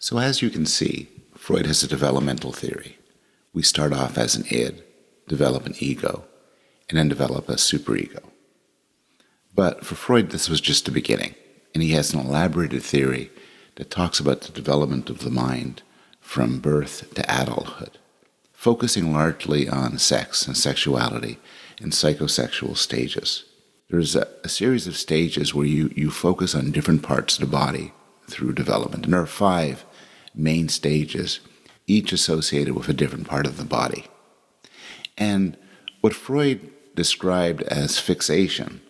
So as you can see, Freud has a developmental theory. We start off as an id, develop an ego, and then develop a superego. But for Freud, this was just the beginning, and he has an elaborated theory that talks about the development of the mind from birth to adulthood, focusing largely on sex and sexuality in psychosexual stages. There's a series of stages where you focus on different parts of the body through development. And there are 5 main stages, each associated with a different part of the body. And what Freud described as fixation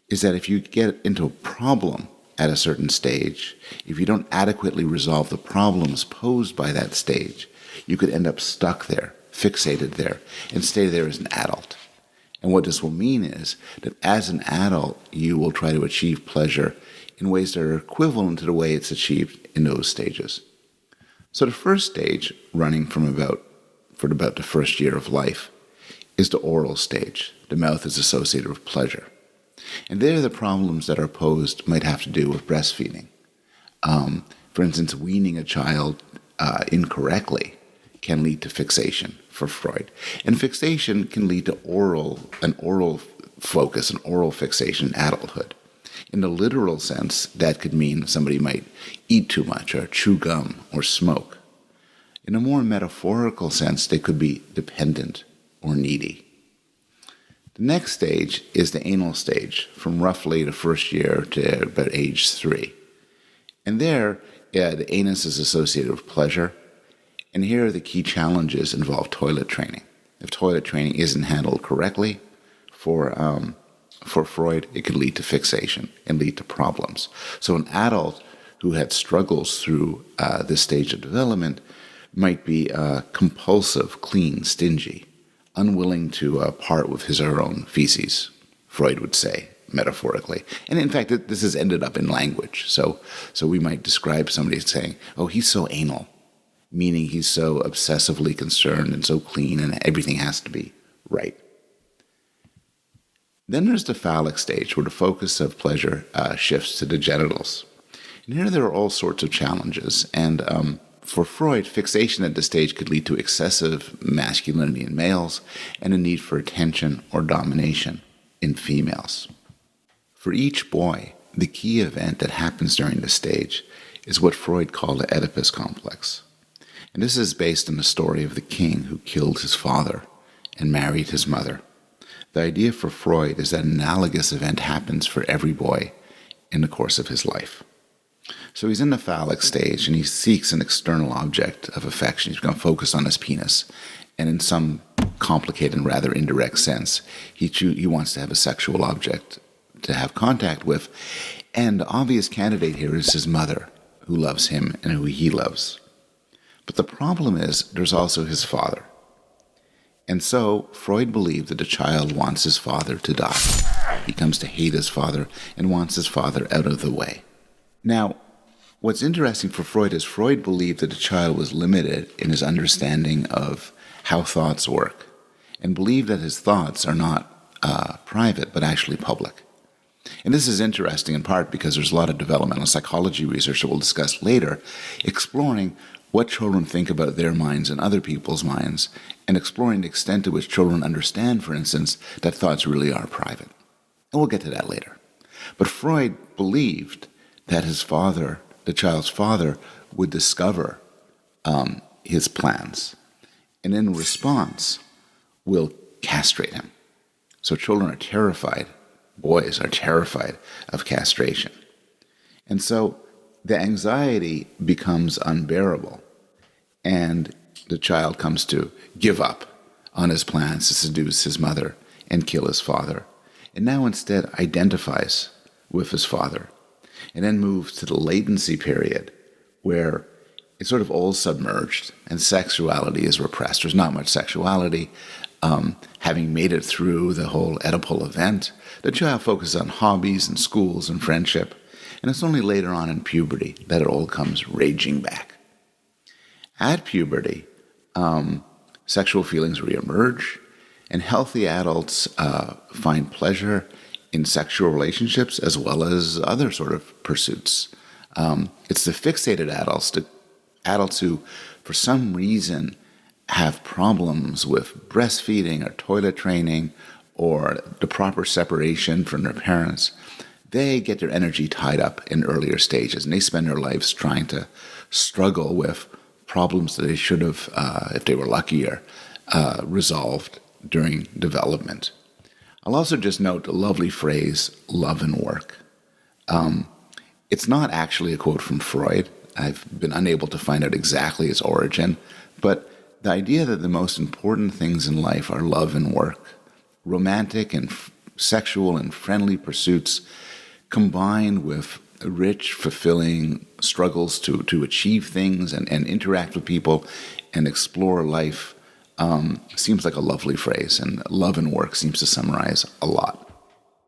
is that if you get into a problem at a certain stage, if you don't adequately resolve the problems posed by that stage, you could end up stuck there, fixated there, and stay there as an adult. And what this will mean is that as an adult, you will try to achieve pleasure in ways that are equivalent to the way it's achieved in those stages. So the first stage, running for about the first year of life, is the oral stage. The mouth is associated with pleasure. And there the problems that are posed might have to do with breastfeeding. For instance, weaning a child incorrectly can lead to fixation for Freud. And fixation can lead to an oral focus, an oral fixation in adulthood. In the literal sense, that could mean somebody might eat too much or chew gum or smoke. In a more metaphorical sense, they could be dependent or needy. The next stage is the anal stage, from roughly the first year to about age 3. And there, the anus is associated with pleasure. And here the key challenges involve toilet training. If toilet training isn't handled correctly for Freud, it could lead to fixation and lead to problems. So an adult who had struggles through this stage of development might be compulsive, clean, stingy, unwilling to part with his or her own feces, Freud would say, metaphorically. And in fact, this has ended up in language. So we might describe somebody as saying, oh, he's so anal, meaning he's so obsessively concerned and so clean and everything has to be right. Then there's the phallic stage, where the focus of pleasure shifts to the genitals. And here there are all sorts of challenges. And for Freud, fixation at this stage could lead to excessive masculinity in males and a need for attention or domination in females. For each boy, the key event that happens during this stage is what Freud called the Oedipus complex. And this is based on the story of the king who killed his father and married his mother. The idea for Freud is that an analogous event happens for every boy in the course of his life. So he's in the phallic stage and he seeks an external object of affection. He's going to focus on his penis. And in some complicated and rather indirect sense, he wants to have a sexual object to have contact with. And the obvious candidate here is his mother, who loves him and who he loves. But the problem is there's also his father. And so Freud believed that the child wants his father to die. He comes to hate his father and wants his father out of the way. Now, what's interesting for Freud is Freud believed that the child was limited in his understanding of how thoughts work, and believed that his thoughts are not private, but actually public. And this is interesting in part because there's a lot of developmental psychology research that we'll discuss later, exploring what children think about their minds and other people's minds, and exploring the extent to which children understand, for instance, that thoughts really are private. And we'll get to that later. But Freud believed that his father, the child's father, would discover his plans, and in response will castrate him. So children are terrified, boys are terrified of castration. And so the anxiety becomes unbearable, and the child comes to give up on his plans to seduce his mother and kill his father, and now instead identifies with his father, and then moves to the latency period where it's sort of all submerged and sexuality is repressed. There's not much sexuality. Having made it through the whole Oedipal event, the child focuses on hobbies and schools and friendship, and it's only later on in puberty that it all comes raging back. At puberty, sexual feelings reemerge, and healthy adults find pleasure in sexual relationships as well as other sort of pursuits. It's the fixated adults that adults who, for some reason, have problems with breastfeeding or toilet training or the proper separation from their parents, they get their energy tied up in earlier stages, and they spend their lives trying to struggle with problems that they should have, if they were luckier, resolved during development. I'll also just note the lovely phrase, love and work. It's not actually a quote from Freud. I've been unable to find out exactly its origin, but the idea that the most important things in life are love and work, romantic and sexual and friendly pursuits, combined with rich, fulfilling struggles to achieve things and interact with people and explore life, seems like a lovely phrase, and love and work seems to summarize a lot.